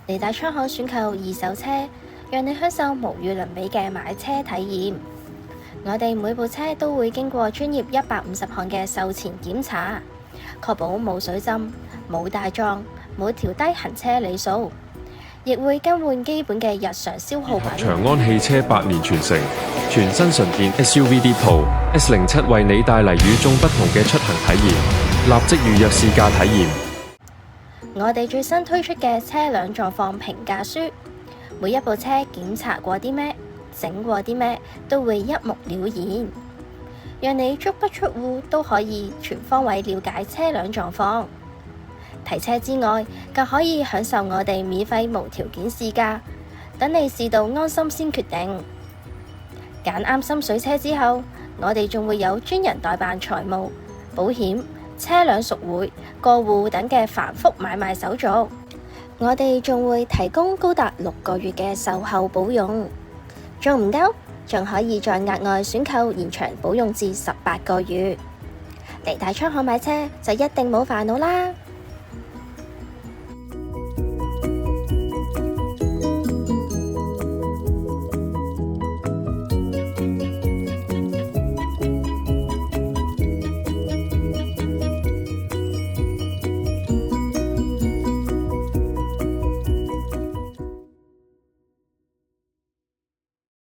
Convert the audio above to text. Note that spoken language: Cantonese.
利大窗口選購二手車，讓你享受無與倫比嘅買車體驗。我哋每部車都會經過專業150項嘅售前檢查，確保冇水浸、冇大撞、冇調低行車里數，亦會更換基本嘅日常消耗品。長安汽車百年傳承，全新純電 SUV Deep S07為你帶嚟與眾不同嘅出行體驗，立即預約試駕體驗。我哋最新推出嘅車輛狀況評價書，每一部車檢查過啲咩、整過啲咩，都會一目了然，讓你足不出戶都可以全方位了解車輛狀況。提車之外，更可以享受我哋免費無條件試駕，等你試到安心先決定。揀啱心水車之後，我哋仲會有專人代辦財務、保險、車輛贖回、過戶等嘅繁複買賣手續。我哋仲會提供高達6個月嘅售後保用，仲唔夠？仲可以再額外選購延長保用至18個月。利大窗口買車就一定冇煩惱啦！